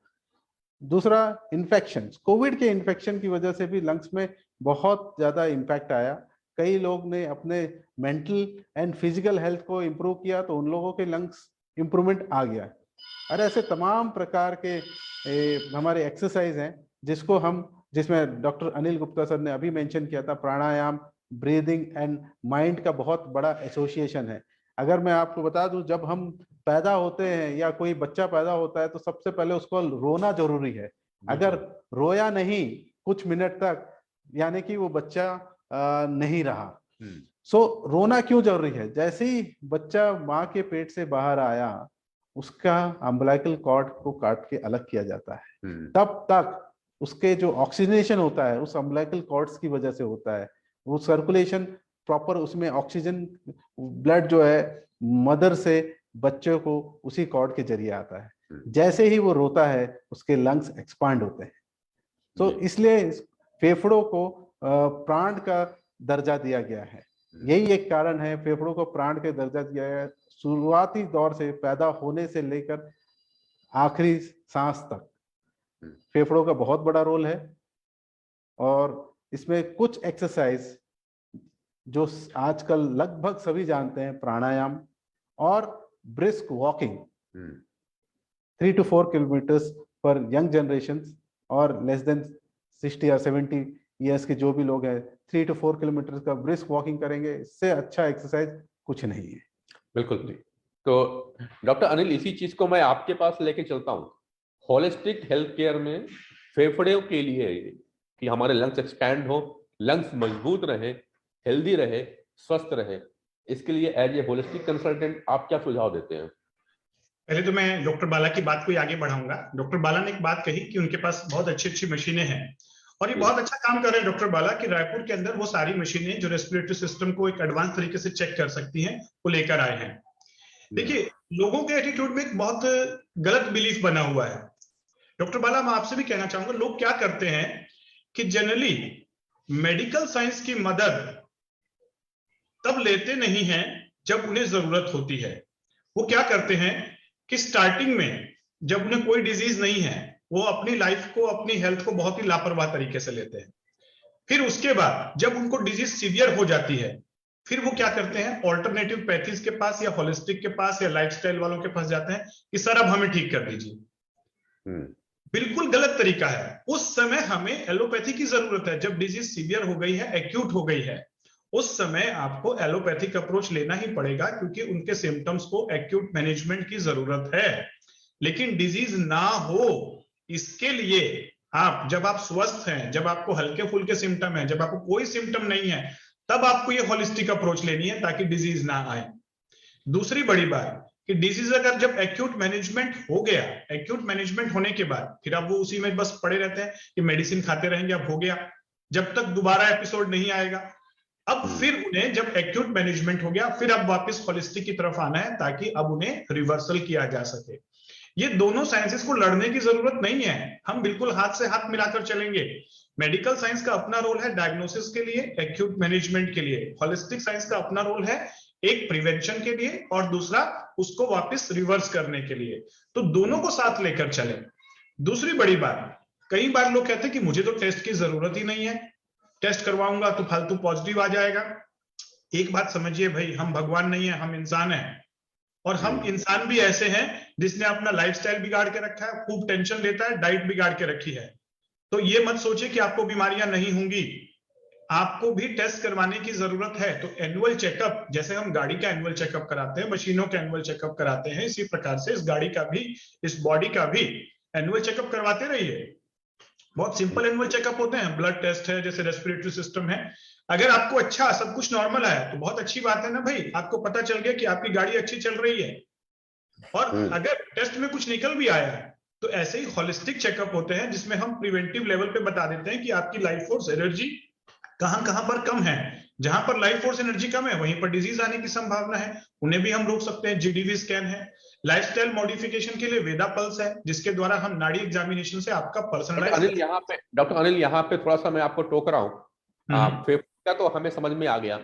दूसरा, इन्फेक्शन, कोविड के इन्फेक्शन की वजह से भी लंग्स में बहुत ज्यादा इम्पैक्ट आया। कई लोग ने अपने मेंटल एंड फिजिकल हेल्थ को इम्प्रूव किया तो उन लोगों के लंग्स इम्प्रूवमेंट आ गया। और ऐसे तमाम प्रकार के हमारे एक्सरसाइज हैं जिसमें डॉक्टर अनिल गुप्ता सर ने अभी मेंशन किया था, प्राणायाम, ब्रीदिंग एंड माइंड का बहुत बड़ा एसोसिएशन है। अगर मैं आपको बता दूं, जब हम पैदा होते हैं या कोई बच्चा पैदा होता है तो सबसे पहले उसको रोना जरूरी है। अगर रोया नहीं कुछ मिनट तक, यानी कि वो बच्चा नहीं रहा। सो रोना क्यों जरूरी है? जैसे ही बच्चा माँ के पेट से बाहर आया, उसका अम्बिलिकल कॉर्ड को काट के अलग किया जाता है। तब तक उसके जो ऑक्सीजनेशन होता है उस अम्बिलिकल कॉर्ड्स की वजह से होता है, वो सर्कुलेशन प्रॉपर, उसमें ऑक्सीजन ब्लड जो है मदर से बच्चे को उसी कॉर्ड के जरिए आता है। जैसे ही वो रोता है उसके लंग्स एक्सपांड होते हैं। तो इसलिए फेफड़ों को प्राण का दर्जा दिया गया है। यही एक कारण है, फेफड़ों को प्राण का दर्जा दिया गया है। शुरुआती दौर से, पैदा होने से लेकर आखिरी सांस तक फेफड़ों का बहुत बड़ा रोल है। और इसमें कुछ एक्सरसाइज जो आजकल लगभग सभी जानते हैं, प्राणायाम और ब्रिस्क वॉकिंग, 3 to 4 किलोमीटर्स पर यंग जनरेशन और लेस देन 60 या 70 ईयर्स के जो भी लोग हैं, 3 to 4 किलोमीटर का ब्रिस्क वॉकिंग करेंगे, इससे अच्छा एक्सरसाइज कुछ नहीं है। बिल्कुल। तो डॉक्टर अनिल, इसी चीज को मैं आपके पास लेके चलता हूँ। होलिस्टिक हेल्थ केयर में फेफड़े के लिए कि हमारे लंग्स एक्सपैंड हो, लंग्स मजबूत रहे, हेल्दी रहे, स्वस्थ रहे, इसके लिए एज ए होलिस्टिक कंसल्टेंट आप क्या सुझाव देते हैं? पहले तो मैं डॉक्टर बाला की बात को आगे बढ़ाऊंगा। डॉक्टर बाला ने एक बात कही कि उनके पास बहुत अच्छी अच्छी मशीनें हैं और ये बहुत अच्छा काम कर रहे हैं डॉक्टर बाला कि रायपुर के अंदर वो सारी मशीनें जो रेस्पिरेटरी सिस्टम को एक एडवांस तरीके से चेक कर सकती हैं वो लेकर आए हैं। देखिए, लोगों के एटीट्यूड में एक बहुत गलत बिलीफ बना हुआ है। डॉक्टर बाला, मैं आपसे भी कहना चाहूंगा, लोग क्या करते हैं कि जनरली मेडिकल साइंस की मदद तब लेते नहीं हैं जब उन्हें जरूरत होती है। वो क्या करते हैं कि स्टार्टिंग में जब उन्हें कोई डिजीज नहीं है, वो अपनी लाइफ को, अपनी हेल्थ को बहुत ही लापरवाह तरीके से लेते हैं। फिर उसके बाद जब उनको डिजीज सीवियर हो जाती है, फिर वो क्या करते हैं, ऑल्टरनेटिव पैथीज के पास या होलिस्टिक के पास या लाइफस्टाइल वालों के पास जाते हैं कि सर अब हमें ठीक कर दीजिए। बिल्कुल गलत तरीका है। उस समय हमें एलोपैथी की जरूरत है। जब डिजीज सीवियर हो गई है, एक्यूट हो गई है, उस समय आपको एलोपैथिक अप्रोच लेना ही पड़ेगा क्योंकि उनके सिम्टम्स को एक्यूट मैनेजमेंट की जरूरत है। लेकिन डिजीज ना हो, इसके लिए आप, जब आप स्वस्थ हैं, जब आपको हल्के फुल्के सिम्टम है, जब आपको कोई सिम्टम नहीं है, तब आपको ये होलिस्टिक अप्रोच लेनी है ताकि डिजीज ना आए। दूसरी बड़ी बात कि डिजीज अगर जब एक्यूट मैनेजमेंट हो गया, एक्यूट मैनेजमेंट होने के बाद फिर अब वो उसी में बस पड़े रहते हैं कि मेडिसिन खाते रहेंगे, अब हो गया, जब तक दोबारा एपिसोड नहीं आएगा। अब फिर उन्हें जब एक्यूट मैनेजमेंट हो गया, फिर अब वापस होलिस्टिक की तरफ आना है ताकि अब उन्हें रिवर्सल किया जा सके। ये दोनों साइंसेस को लड़ने की जरूरत नहीं है, हम बिल्कुल हाथ से हाथ मिलाकर चलेंगे। मेडिकल साइंस का अपना रोल है डायग्नोसिस के लिए, एक्यूट मैनेजमेंट के लिए। होलिस्टिक साइंस का अपना रोल है, एक प्रिवेंशन के लिए और दूसरा उसको वापस रिवर्स करने के लिए। तो दोनों को साथ लेकर चलें। दूसरी बड़ी बात, कई बार लोग कहते हैं कि मुझे तो टेस्ट की जरूरत ही नहीं है, टेस्ट करवाऊंगा तो फालतू पॉजिटिव आ जाएगा। एक बात समझिए भाई, हम भगवान नहीं है, हम इंसान हैं। और हम इंसान भी ऐसे हैं जिसने अपना लाइफस्टाइल बिगाड़ के रखा है, खूब टेंशन लेता है, डाइट बिगाड़ के रखी है। तो ये मत सोचिए कि आपको बीमारियां नहीं होंगी, आपको भी टेस्ट करवाने की जरूरत है। तो एनुअल चेकअप, जैसे हम गाड़ी का एनुअल चेकअप कराते हैं, मशीनों का एनुअल चेकअप कराते हैं, इसी प्रकार से इस गाड़ी का भी, इस बॉडी का भी एनुअल चेकअप करवाते रहिए। बहुत सिंपल एनुअल चेकअप होते हैं, ब्लड टेस्ट है, जैसे रेस्पिरेटरी सिस्टम है, अगर आपको अच्छा सब कुछ नॉर्मल है तो बहुत अच्छी बात है ना भाई, आपको पता चल गया कि आपकी गाड़ी अच्छी चल रही है। और अगर टेस्ट में कुछ निकल भी आया है तो ऐसे ही होलिस्टिक चेकअप होते हैं जिसमें हम प्रिवेंटिव लेवल पे बता देते हैं कि आपकी लाइफ फोर्स एनर्जी कहां कहां पर कम है। जहां पर लाइफ फोर्स एनर्जी कम है वहीं पर डिजीज आने की संभावना है, उन्हें भी हम रोक सकते हैं। जीडीवी स्कैन है। लाइफस्टाइल मॉडिफिकेशन के लिए वेदा पल्स है, जिसके द्वारा हम नाड़ी एग्जामिनेशन से आपका पर्सनलाइज। डॉक्टर अनिल यहाँ पे थोड़ा सा मैं आपको टोक रहा हूँ। फेफड़े का तो हमें समझ में आ गया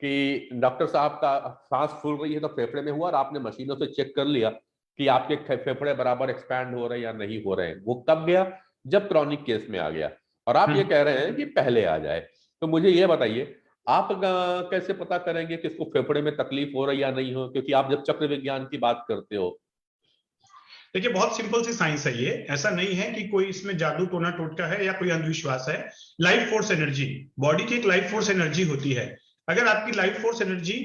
कि डॉक्टर साहब का सांस फूल रही है तो फेफड़े में हुआ, और आपने मशीनों से चेक कर लिया कि आपके फेफड़े बराबर एक्सपैंड हो रहे हैं या नहीं हो रहे हैं। वो कब गया? जब क्रॉनिक केस में आ गया। और आप ये कह रहे हैं कि पहले आ जाए। तो मुझे ये बताइए, आप कैसे पता करेंगे कि इसको फेफड़े में तकलीफ हो रही या नहीं हो? क्योंकि आप जब चक्र विज्ञान की बात करते हो। देखिए बहुत सिंपल सी साइंस है ये, ऐसा नहीं है कि कोई इसमें जादू टोना टोटका है या कोई अंधविश्वास है। लाइफ फोर्स एनर्जी, बॉडी की एक लाइफ फोर्स एनर्जी होती है। अगर आपकी life force energy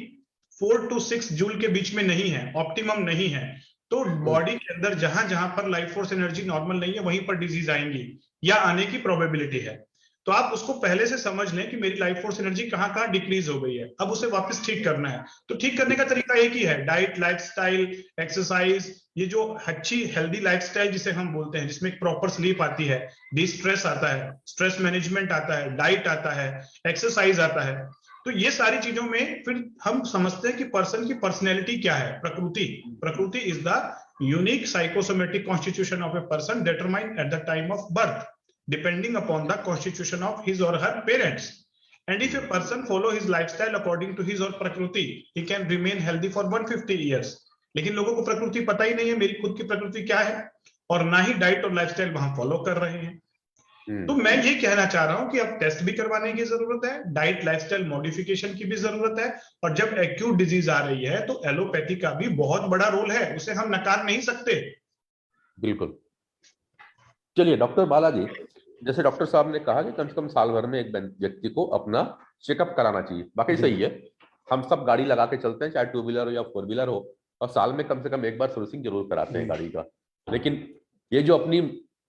4 to 6 joule के बीच में नहीं है, ऑप्टिमम नहीं है, तो बॉडी के अंदर जहां जहां पर लाइफ फोर्स एनर्जी नॉर्मल नहीं है वहीं पर डिजीज आएंगी या आने की प्रोबेबिलिटी है। तो आप उसको पहले से समझ लें कि मेरी लाइफ फोर्स एनर्जी कहां कहां डिक्रीज हो गई है, अब उसे वापस ठीक करना है। तो ठीक करने का तरीका एक ही है, डाइट, लाइफस्टाइल, एक्सरसाइज। ये जो अच्छी हेल्दी लाइफस्टाइल जिसे हम बोलते हैं, जिसमें एक प्रॉपर स्लीप आती है, डिस्ट्रेस आता है, स्ट्रेस मैनेजमेंट आता है, डाइट आता है, एक्सरसाइज आता है। तो ये सारी चीजों में फिर हम समझते हैं कि पर्सन की पर्सनैलिटी क्या है। प्रकृति is the unique psychosomatic constitution of a person determined at the time of birth depending upon the constitution of his or her parents. And if a person follow his lifestyle according to his or prakriti, he can remain healthy for 150 years. लेकिन लोगों को प्रकृति पता ही नहीं है मेरी खुद की प्रकृति क्या है, और ना ही डाइट और लाइफस्टाइल वहां फॉलो कर रहे हैं। तो मैं ये कहना चाह रहा हूं कि अब टेस्ट भी करवाने की जरूरत है, डाइट लाइफस्टाइल मॉडिफिकेशन की भी जरूरत है, और जब एक्यूट डिजीज आ रही है तो एलोपैथी का भी बहुत बड़ा रोल है, उसे हम नकार नहीं सकते। बिल्कुल। चलिए डॉक्टर बालाजी, जैसे डॉक्टर साहब ने कहा कि कम से कम साल भर में एक व्यक्ति को अपना चेकअप कराना चाहिए, बाकी सही है। हम सब गाड़ी लगा के चलते हैं, चाहे 2 व्हीलर हो या 4 व्हीलर हो, और साल में कम से कम एक बार सर्विसिंग जरूर कराते हैं गाड़ी का। लेकिन ये जो अपनी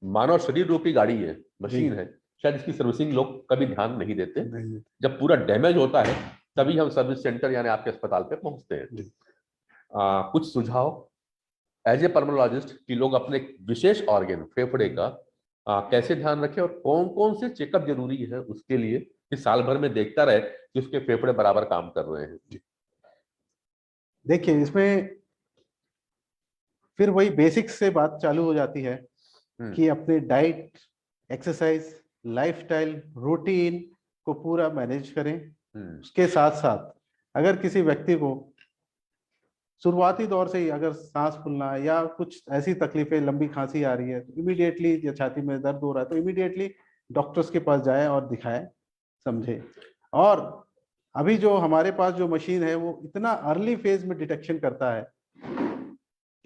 मानव शरीर रूपी गाड़ी है, मशीन है, शायद इसकी सर्विसिंग लोग कभी ध्यान नहीं देते। जब पूरा डैमेज होता है तभी हम सर्विस सेंटर यानी आपके अस्पताल पे पहुंचते हैं। कुछ सुझाव एज ए पल्मोनोलॉजिस्ट कि लोग अपने विशेष ऑर्गन फेफड़े का कैसे ध्यान रखें, और कौन कौन से चेकअप जरूरी है उसके लिए कि साल भर में देखता रहे कि उसके फेफड़े बराबर काम कर रहे हैं। देखिए इसमें फिर वही बेसिक्स से बात चालू हो जाती है कि अपने डाइट, एक्सरसाइज, लाइफस्टाइल, रूटीन को पूरा मैनेज करें। उसके साथ साथ अगर किसी व्यक्ति को शुरुआती दौर से ही अगर सांस फूलना या कुछ ऐसी तकलीफें, लंबी खांसी आ रही है तो इमीडिएटली, या छाती में दर्द हो रहा है तो इमीडिएटली डॉक्टर्स के पास जाए और दिखाए, समझे। और अभी जो हमारे पास जो मशीन है वो इतना अर्ली फेज में डिटेक्शन करता है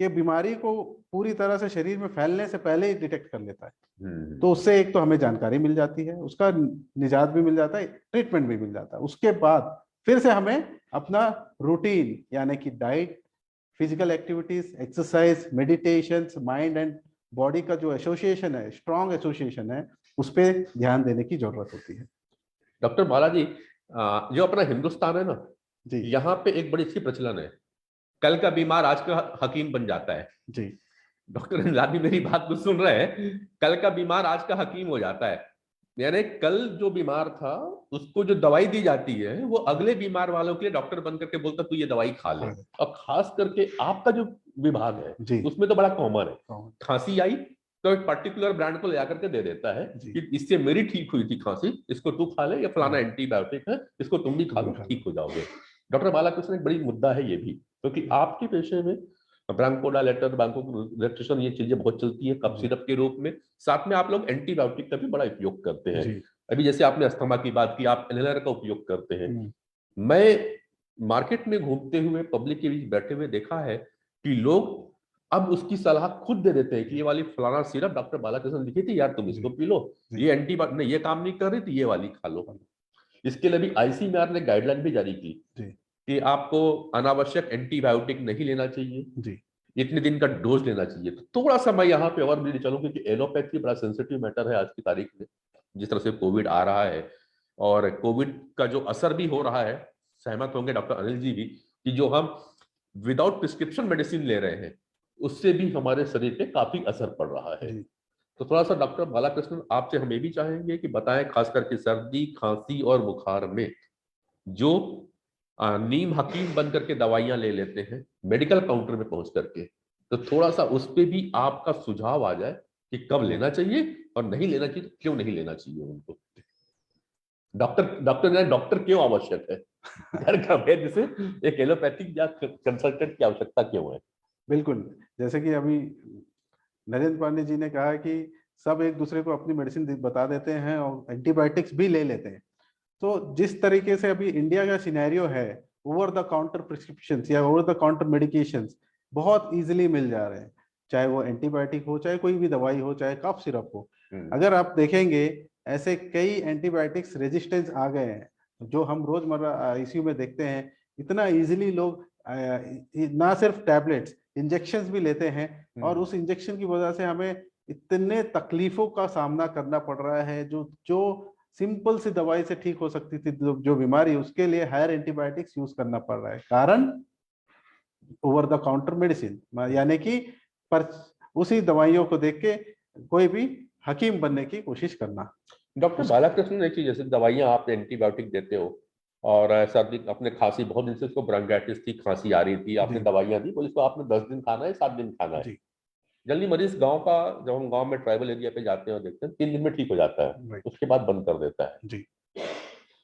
कि बीमारी को पूरी तरह से शरीर में फैलने से पहले ही डिटेक्ट कर लेता है। तो उससे एक तो हमें जानकारी मिल जाती है, उसका निजात भी मिल जाता है, ट्रीटमेंट भी मिल जाता है। उसके बाद फिर से हमें अपना रूटीन यानी कि diet, physical activities, exercise, meditation, mind and body का जो एसोसिएशन है, स्ट्रॉन्ग एसोसिएशन है, उस पर ध्यान देने की जरूरत होती है। डॉक्टर बालाजी, जो अपना हिंदुस्तान है ना जी, यहाँ पे एक बड़ी अच्छी प्रचलन है, कल का बीमार आज का हकीम बन जाता है। जी डॉक्टर निजामी मेरी बात को सुन रहे हैं, कल का बीमार आज का हकीम हो जाता है। यानी कल जो बीमार था उसको जो दवाई दी जाती है वो अगले बीमार वालों के लिए डॉक्टर बन करके बोलता तू ये दवाई खा ले। और खास करके आपका जो विभाग है उसमें तो बड़ा कॉमन है, खांसी आई तो एक पर्टिकुलर ब्रांड को ले आकर के दे देता है कि इससे मेरी ठीक हुई थी खांसी, इसको तू खा ले, या फलाना एंटीबायोटिक है इसको तुम भी खा लो, ठीक हो जाओगे। डॉक्टर बालाकृष्ण, एक बड़ी मुद्दा है ये भी, क्योंकि आपके पेशे में ब्रांकोडायलेटर, ब्रांकोरेक्टेशन, ये चीजें बहुत चलती है कफ सिरप के रूप में। साथ में आप लोग एंटीबायोटिक का भी बड़ा उपयोग करते हैं। अभी जैसे आपने अस्थमा की बात की, आप इनहेलर का उपयोग करते हैं। मैं मार्केट में घूमते हुए पब्लिक के बीच बैठे हुए देखा है कि लोग अब उसकी सलाह खुद दे देते हैं कि ये वाली फलाना सिरप डॉक्टर बालाकृष्ण लिखी थी यार, तुम इसको पी लो, ये एंटीबायोटिक नहीं, ये काम नहीं कर रही थी, ये वाली खा लो। इसके लिए भी आईसीएमआर ने गाइडलाइन भी जारी की कि आपको अनावश्यक एंटीबायोटिक नहीं लेना चाहिए, इतने दिन का डोज लेना चाहिए। तो थोड़ा सा मैं यहाँ पे और भी चलूं, क्योंकि एलोपैथी बड़ा सेंसिटिव मैटर है आज की तारीख में। जिस तरह से कोविड आ रहा है, और कोविड का जो असर भी हो रहा है, सहमत होंगे डॉक्टर अनिल जी भी, कि जो हम विदाउट प्रिस्क्रिप्शन मेडिसिन ले रहे हैं उससे भी हमारे शरीर पे काफी असर पड़ रहा है। जी। तो थोड़ा सा डॉक्टर बालाकृष्णन आपसे हम ये भी चाहेंगे कि बताएं, खास करके सर्दी खांसी और बुखार में जो नीम हकीम बन करके दवाइयां ले लेते हैं मेडिकल काउंटर में पहुंच करके, तो थोड़ा सा उस पे भी आपका सुझाव आ जाए कि कब लेना चाहिए और नहीं लेना चाहिए, तो क्यों नहीं लेना चाहिए उनको। डॉक्टर क्यों आवश्यक है, घर का वैद्य से एक एलोपैथिक या कंसल्टेंट की आवश्यकता क्यों है? बिल्कुल, जैसे कि अभी नरेंद्र पांडे जी ने कहा कि सब एक दूसरे को अपनी मेडिसिन बता देते हैं और एंटीबायोटिक्स भी ले लेते हैं। तो जिस तरीके से अभी इंडिया का सिनेरियो है, ओवर द काउंटर प्रिस्क्रिप्शन या ओवर द काउंटर मेडिकेशंस बहुत इजीली मिल जा रहे हैं, चाहे वो एंटीबायोटिक हो, चाहे कोई भी दवाई हो, चाहे कफ सिरप हो। अगर आप देखेंगे ऐसे कई एंटीबायोटिक्स रेजिस्टेंस आ गए हैं जो हम रोजमर्रा आईसीयू में देखते हैं। इतना इजीली लोग ना सिर्फ टैबलेट्स, इंजेक्शंस भी लेते हैं और उस इंजेक्शन की वजह से हमें इतने तकलीफों का सामना करना पड़ रहा है। जो सिंपल सी दवाई से ठीक हो सकती थी जो बीमारी, उसके लिए हायर एंटीबायोटिक्स यूज करना पड़ रहा है। कारण ओवर द काउंटर मेडिसिन, यानी कि पर उसी दवाइयों को देख के कोई भी हकीम बनने की कोशिश करना। डॉक्टर बालाकृष्णन, एक चीज, जैसे दवाइयां आप एंटीबायोटिक देते हो और सर्दी अपने खांसी बहुत दिन से उसको ब्रोंकाइटिस थी, खांसी आ रही थी, आपने जी। दवाइयां दी, बोले इसको आपने 10 दिन खाना है, 7 दिन खाना है। जी। जल्दी मरीज गांव का, जब हम गांव में ट्राइबल एरिया पे जाते हैं और देखते हैं 3 दिन में ठीक हो जाता है, राइट। उसके बाद बंद कर देता है। जी।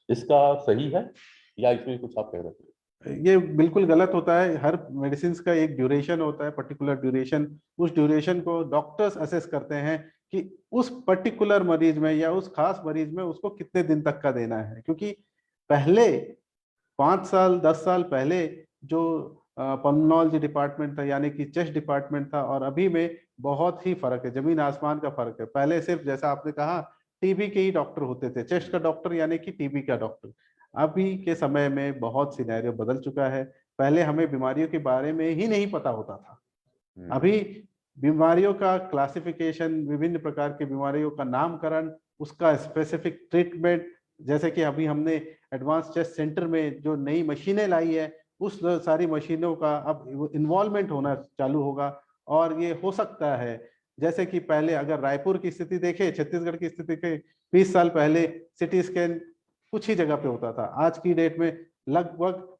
इसका सही है या इसमें कुछ आप कह रहे हैं? ये बिल्कुल गलत होता है। हर मेडिसिन का एक ड्यूरेशन होता है, पर्टिकुलर ड्यूरेशन। उस ड्यूरेशन को डॉक्टर्स असेस करते हैं कि उस पर्टिकुलर मरीज में या उस खास मरीज में उसको कितने दिन तक का देना है। क्योंकि पहले 5 साल 10 साल पहले जो पल्मोनोलॉजी डिपार्टमेंट था, यानी कि चेस्ट डिपार्टमेंट था, और अभी में बहुत ही फर्क है, जमीन आसमान का फर्क है। पहले सिर्फ जैसा आपने कहा टीबी के ही डॉक्टर होते थे, चेस्ट का डॉक्टर यानी कि टीबी का डॉक्टर। अभी के समय में बहुत सिनेरियो बदल चुका है। पहले हमें बीमारियों के बारे में ही नहीं पता होता था, अभी बीमारियों का क्लासिफिकेशन, विभिन्न प्रकार की बीमारियों का नामकरण, उसका स्पेसिफिक ट्रीटमेंट, जैसे कि अभी हमने एडवांस चेस्ट सेंटर में जो नई मशीनें लाई है, उस सारी मशीनों का अब इन्वॉल्वमेंट होना चालू होगा। और ये हो सकता है, जैसे कि पहले अगर रायपुर की स्थिति देखें, छत्तीसगढ़ की स्थिति के 20 साल पहले सिटी स्कैन कुछ ही जगह पे होता था। आज की डेट में लगभग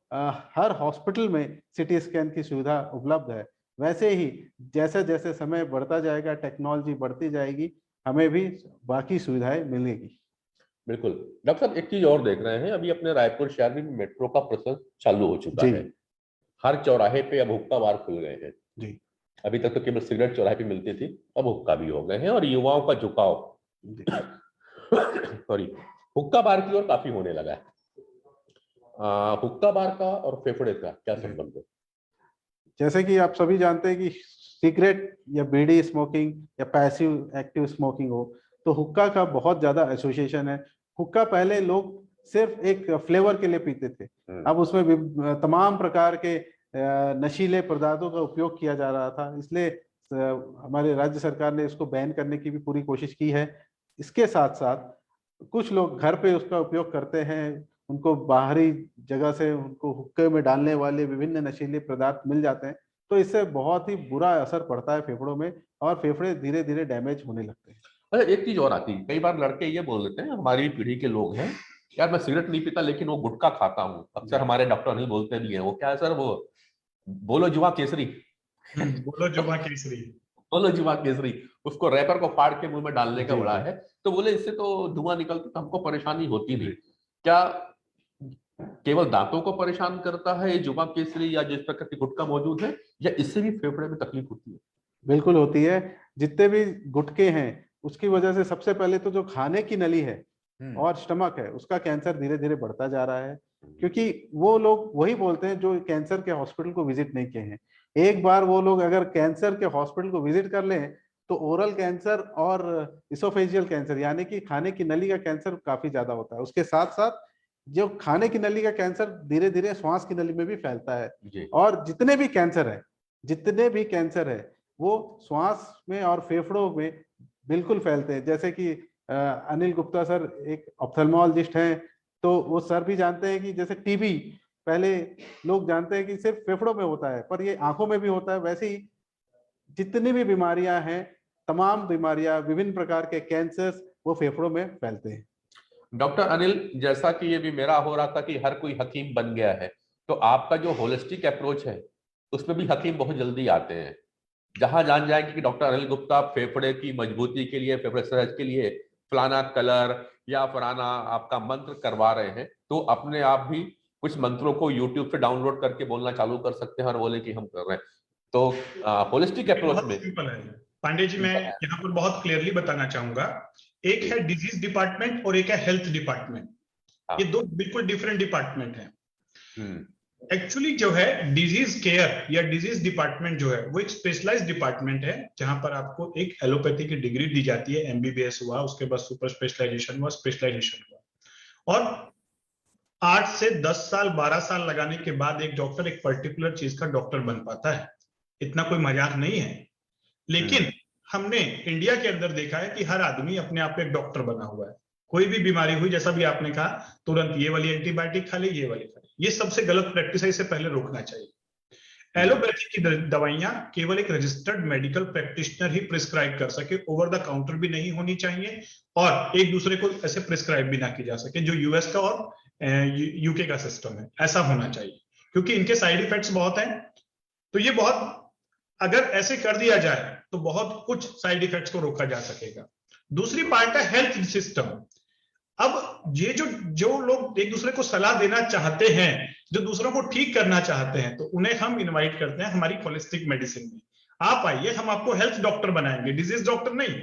हर हॉस्पिटल में सिटी स्कैन की सुविधा उपलब्ध है। वैसे ही जैसे जैसे समय बढ़ता जाएगा, टेक्नोलॉजी बढ़ती जाएगी, हमें भी बाकी सुविधाएं मिलेगी। बिल्कुल। डॉक्टर साहब, एक चीज और देख रहे हैं, अभी अपने रायपुर शहर में मेट्रो का प्रोसेस चालू हो चुका जी। है। हर चौराहे पे अब हुक्का बार खुल गए हैं। जी। अभी तक तो केवल सिगरेट चौराहे पे मिलती थी, अब हुक्का भी हो गए हैं, और युवाओं का झुकाव सॉरी हुक्का बार की ओर काफी होने लगा है। हुक्का बार का और फेफड़े का क्या संबंध है? जैसे कि आप सभी जानते हैं कि सिगरेट या बीड़ी स्मोकिंग या पैसिव एक्टिव स्मोकिंग हो, तो हुक्का का बहुत ज्यादा एसोसिएशन है। हुक्का पहले लोग सिर्फ एक फ्लेवर के लिए पीते थे, अब उसमें भी तमाम प्रकार के नशीले पदार्थों का उपयोग किया जा रहा था। इसलिए हमारे राज्य सरकार ने इसको बैन करने की भी पूरी कोशिश की है। इसके साथ साथ कुछ लोग घर पे उसका उपयोग करते हैं, उनको बाहरी जगह से उनको हुक्के में डालने वाले विभिन्न नशीले पदार्थ मिल जाते हैं, तो इससे बहुत ही बुरा असर पड़ता है फेफड़ों में, और फेफड़े धीरे धीरे डैमेज होने लगते हैं। अच्छा, एक चीज और आती है, कई बार लड़के ये बोल देते हैं, हमारी पीढ़ी के लोग हैं, यार मैं सिगरेट नहीं पीता लेकिन वो गुटखा खाता हूँ। अक्सर हमारे डॉक्टर नहीं बोलते भी हैं, वो क्या है सर, वो बोलो जुआ केसरी बोलो जुआ केसरी। बोलो जुआ केसरी, उसको रैपर को फाड़ के मुंह में डालने का जी, बड़ा जी। है। तो बोले इससे तो धुआं निकलता, तो हमको परेशानी होती नहीं। क्या केवल दांतों को परेशान करता है ये जुआ केसरी या जिस प्रकार की गुटखा मौजूद है, या इससे भी फेफड़े में तकलीफ होती है? बिल्कुल होती है। जितने भी गुटखे हैं उसकी वजह से सबसे पहले तो जो खाने की नली है और स्टमक है, उसका कैंसर धीरे धीरे बढ़ता जा रहा है। क्योंकि वो लोग वही बोलते हैं जो कैंसर के हॉस्पिटल को विजिट नहीं किए हैं। एक बार वो लोग अगर कैंसर के हॉस्पिटल को विजिट कर लें, तो ओरल कैंसर और इसोफेजियल कैंसर यानी कि खाने की नली का कैंसर काफी ज्यादा होता है। उसके साथ साथ जो खाने की नली का कैंसर धीरे धीरे श्वास की नली में भी फैलता है। जी। और जितने भी कैंसर है वो श्वास में और फेफड़ों में बिल्कुल फैलते हैं। जैसे कि अनिल गुप्ता सर एक ऑप्थेल्मोलॉजिस्ट हैं, तो वो सर भी जानते हैं कि जैसे टीबी पहले लोग जानते हैं कि सिर्फ फेफड़ों में होता है, पर ये आंखों में भी होता है। वैसे ही जितनी भी बीमारियां हैं, तमाम बीमारियां, विभिन्न प्रकार के कैंसर्स, वो फेफड़ों में फैलते हैं। डॉक्टर अनिल, जैसा कि ये भी मेरा हो रहा था कि हर कोई हकीम बन गया है, तो आपका जो होलिस्टिक अप्रोच है उसमें भी हकीम बहुत जल्दी आते हैं। जहां जान जाएंगे कि डॉक्टर अनिल गुप्ता फेफड़े की मजबूती के लिए, फेफड़े सेहत के लिए फलाना कलर या फलाना आपका मंत्र करवा रहे हैं, तो अपने आप भी कुछ मंत्रों को यूट्यूब से डाउनलोड करके बोलना चालू कर सकते हैं और बोले कि हम कर रहे हैं। तो होलिस्टिक अप्रोच बहुत में सिंपल है पांडे जी, मैं यहाँ पर बहुत क्लियरली बताना चाहूंगा। एक है डिजीज डिपार्टमेंट और एक है हेल्थ डिपार्टमेंट। ये दो बिल्कुल डिफरेंट डिपार्टमेंट हैं। एक्चुअली जो है डिजीज केयर या डिजीज डिपार्टमेंट जो है वो एक स्पेशलाइज्ड डिपार्टमेंट है, जहां पर आपको एक एलोपैथी की डिग्री दी जाती है, एमबीबीएस हुआ, उसके बाद सुपर स्पेशलाइजेशन हुआ, स्पेशलाइजेशन हुआ, और 8 से 10 साल 12 साल लगाने के बाद एक डॉक्टर एक पर्टिकुलर चीज का डॉक्टर बन पाता है। इतना कोई मजाक नहीं है। लेकिन हमने इंडिया के अंदर देखा है कि हर आदमी अपने आप में एक डॉक्टर बना हुआ है। कोई भी बीमारी हुई, जैसा भी आपने कहा, तुरंत ये वाली एंटीबायोटिक खा ली, ये वाली खा ली। ये सबसे गलत प्रैक्टिस है, इसे पहले रोकना चाहिए। एलोपैथी की दवाइयां केवल एक रजिस्टर्ड मेडिकल प्रैक्टिशनर ही प्रिस्क्राइब कर सके, ओवर द काउंटर भी नहीं होनी चाहिए, और एक दूसरे को ऐसे प्रिस्क्राइब भी ना की जा सके, जो यूएस का और यूके का सिस्टम है। ऐसा होना चाहिए, क्योंकि इनके साइड इफेक्ट्स बहुत हैं। तो ये बहुत, अगर ऐसे कर दिया जाए तो बहुत कुछ साइड इफेक्ट्स को रोका जा सकेगा। दूसरी पार्ट है हेल्थ सिस्टम। अब ये जो लोग एक दूसरे को सलाह देना चाहते हैं, जो दूसरों को ठीक करना चाहते हैं, तो उन्हें हम इनवाइट करते हैं हमारी होलिस्टिक मेडिसिन में। आप आइए, हम आपको हेल्थ डॉक्टर बनाएंगे, डिजीज डॉक्टर नहीं।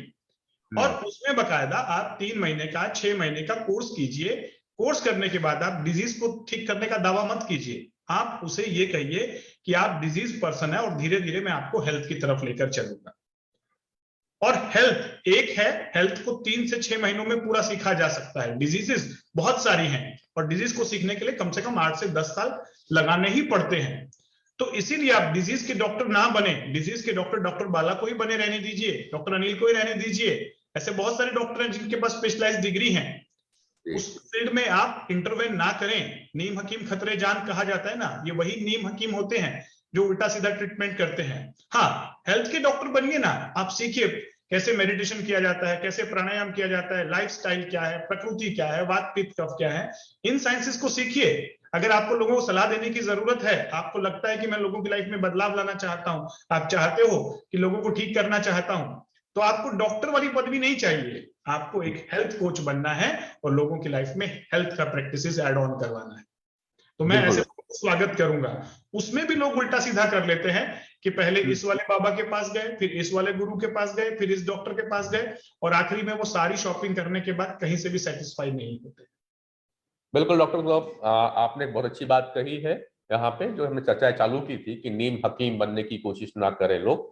और उसमें बकायदा आप 3 महीने का 6 महीने का कोर्स कीजिए। कोर्स करने के बाद आप डिजीज को ठीक करने का दावा मत कीजिए, आप उसे ये कहिए कि आप डिजीज पर्सन है और धीरे धीरे मैं आपको हेल्थ की तरफ लेकर चलूंगा। और हेल्थ एक है, हेल्थ को 3 से 6 महीनों में पूरा सीखा जा सकता है। डिजीजेस बहुत सारी हैं और डिजीज को सीखने के लिए कम से कम 8 से 10 साल लगाने ही पड़ते हैं। तो इसीलिए आप डिजीज के डॉक्टर ना बने, डिजीज के डॉक्टर डॉक्टर बाला को ही बने रहने दीजिए, डॉक्टर अनिल को ही रहने दीजिए। ऐसे बहुत सारे डॉक्टर हैं जिनके पास स्पेशलाइज्ड डिग्री है। उस फील्ड में आप इंटरवेन ना करें। नीम हकीम खतरे जान कहा जाता है ना, ये वही नीम हकीम होते हैं जो उल्टा सीधा ट्रीटमेंट करते हैं। हाँ, हेल्थ के डॉक्टर बनिए ना, आप सीखिए कैसे मेडिटेशन किया जाता है, कैसे प्राणायाम किया जाता है, लाइफस्टाइल क्या है, प्रकृति क्या है, वात पित्त कफ क्या है, इन साइंसेस को सीखिए। अगर आपको लोगों को सलाह देने की जरूरत है, आपको लगता है कि मैं लोगों की लाइफ में बदलाव लाना चाहता हूं, आप चाहते हो कि लोगों को ठीक करना चाहता हूं, तो आपको डॉक्टर वाली पदवी नहीं चाहिए, आपको एक हेल्थ कोच बनना है और लोगों की लाइफ में हेल्थ का प्रैक्टिसेस ऐड ऑन करवाना है। तो मैं ऐसे स्वागत करूंगा। उसमें भी लोग उल्टा सीधा कर लेते हैं कि पहले इस वाले बाबा के पास गए, फिर इस वाले गुरु के पास गए, फिर इस डॉक्टर के पास गए, और आखिरी में वो सारी शॉपिंग करने के बाद कहीं से भी सेटिस्फाई नहीं होते। बिल्कुल डॉक्टर साहब, आपने बहुत अच्छी बात कही है। यहाँ पे जो हमने चर्चा चालू की थी कि नीम हकीम बनने की कोशिश ना करें लोग।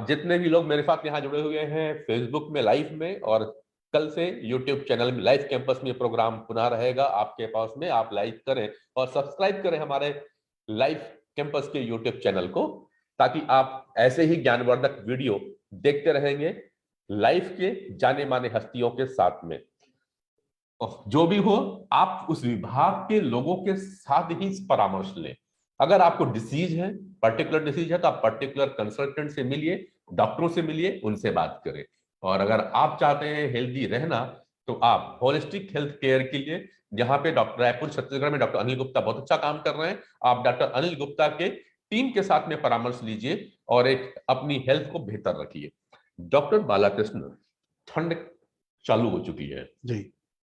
जितने भी लोग मेरे साथ यहाँ जुड़े हुए हैं फेसबुक में लाइव में, और कल से यूट्यूब चैनल में लाइव कैंपस में प्रोग्राम पुनः रहेगा आपके पास में, आप लाइक करें और सब्सक्राइब करें हमारे लाइव कैंपस के यूट्यूब चैनल को, ताकि आप ऐसे ही ज्ञानवर्धक वीडियो देखते रहेंगे लाइव के जाने माने हस्तियों के साथ में। जो भी हो, आप उस विभाग के लोगों के साथ ही परामर्श लें। अगर आपको डिसीज है, पर्टिकुलर डिसीज है, तो आप पर्टिकुलर कंसल्टेंट से मिलिए, डॉक्टरों से मिलिए, उनसे बात करें। और अगर आप चाहते हैं हेल्दी रहना, तो आप होलिस्टिक हेल्थ केयर के लिए, जहां पे डॉक्टर रायपुर छत्तीसगढ़ में डॉक्टर अनिल गुप्ता बहुत अच्छा काम कर रहे हैं, आप डॉक्टर अनिल गुप्ता के टीम के साथ में परामर्श लीजिए और एक अपनी हेल्थ को बेहतर रखिए। डॉक्टर बालाकृष्ण, ठंड चालू हो चुकी है जी,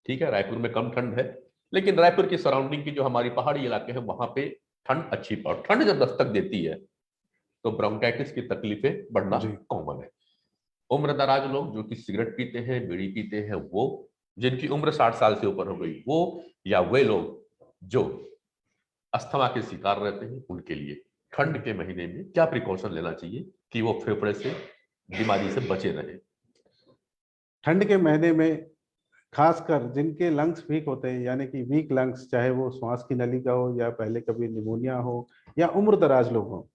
ठीक है, रायपुर में कम ठंड है, लेकिन रायपुर की सराउंडिंग की जो हमारी पहाड़ी इलाके हैं वहां पे ठंड अच्छी, और ठंड जब दस्तक देती है तो ब्रोंकाइटिस की तकलीफें बढ़ना कॉमन है। उम्र दराज लोग जो कि सिगरेट पीते हैं, बीड़ी पीते हैं, वो जिनकी उम्र 60 साल से ऊपर हो गई, वो या वे लोग जो अस्थमा के शिकार रहते हैं, उनके लिए ठंड के महीने में क्या प्रिकॉशन लेना चाहिए कि वो फेफड़े से बीमारी से बचे रहे? ठंड के महीने में खासकर जिनके लंग्स वीक होते हैं, यानी कि वीक लंग्स, चाहे वो श्वास की नली का हो, या पहले कभी निमोनिया हो, या उम्र दराज लोग हो,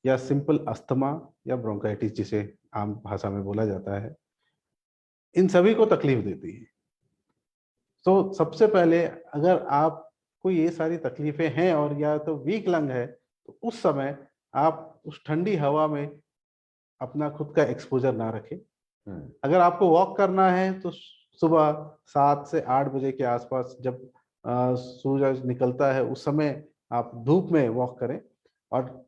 या सिंपल अस्थमा या ब्रोंकाइटिस जिसे आम भाषा में बोला जाता है, इन सभी को तकलीफ देती है। तो सबसे पहले अगर आपको ये सारी तकलीफें हैं और या तो वीक लंग है, तो उस समय आप उस ठंडी हवा में अपना खुद का एक्सपोजर ना रखें। अगर आपको वॉक करना है तो सुबह 7 से 8 बजे के आसपास जब सूरज निकलता है उस समय आप धूप में वॉक करें, और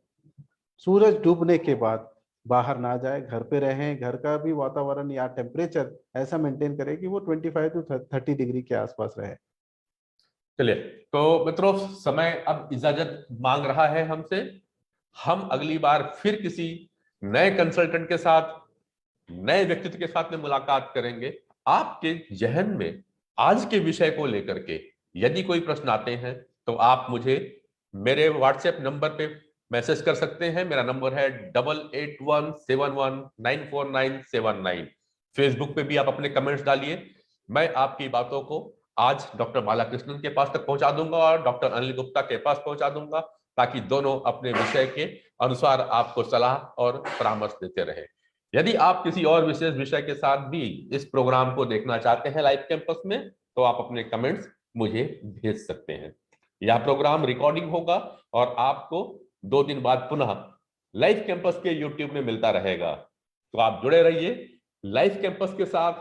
सूरज डूबने के बाद बाहर ना जाए, घर पे रहें। घर का भी वातावरण या टेम्परेचर ऐसा मेंटेन करें कि वो 25 to 30 डिग्री के आसपास रहे। चलिए, तो मित्रों समय अब इजाजत मांग रहा है हमसे। हम अगली बार फिर किसी नए कंसल्टेंट के साथ, नए व्यक्तित्व के साथ में मुलाकात करेंगे। आपके जहन में आज के विषय को लेकर के यदि कोई प्रश्न आते हैं तो आप मुझे मेरे व्हाट्सएप नंबर पे मैसेज कर सकते हैं। मेरा नंबर है 8817194979। फेसबुक पे भी आप अपने कमेंट्स डालिए। मैं आपकी बातों को आज डॉक्टर बालाकृष्णन के पास तक पहुंचा दूंगा और डॉक्टर अनिल गुप्ता के पास पहुंचा दूंगा, ताकि दोनों अपने विषय के अनुसार आपको सलाह और परामर्श देते रहे। यदि आप किसी और विशेष विषय के साथ भी इस प्रोग्राम को देखना चाहते हैं लाइव कैंपस में, तो आप अपने कमेंट्स मुझे भेज सकते हैं। यह प्रोग्राम रिकॉर्डिंग होगा और आपको 2 दिन बाद पुनः लाइव कैंपस के यूट्यूब में मिलता रहेगा। तो आप जुड़े रहिए लाइव कैंपस के साथ।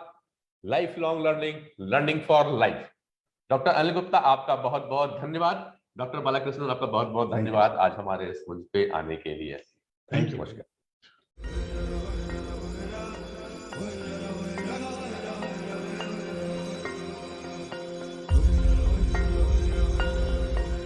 Life long learning, learning for life. Doctor Anil Gupta, आपका बहुत बहुत धन्यवाद। डॉक्टर बालाकृष्णन, आपका बहुत बहुत धन्यवाद आज हमारे इस मंच पे आने के लिए। Thank you. नमस्कार।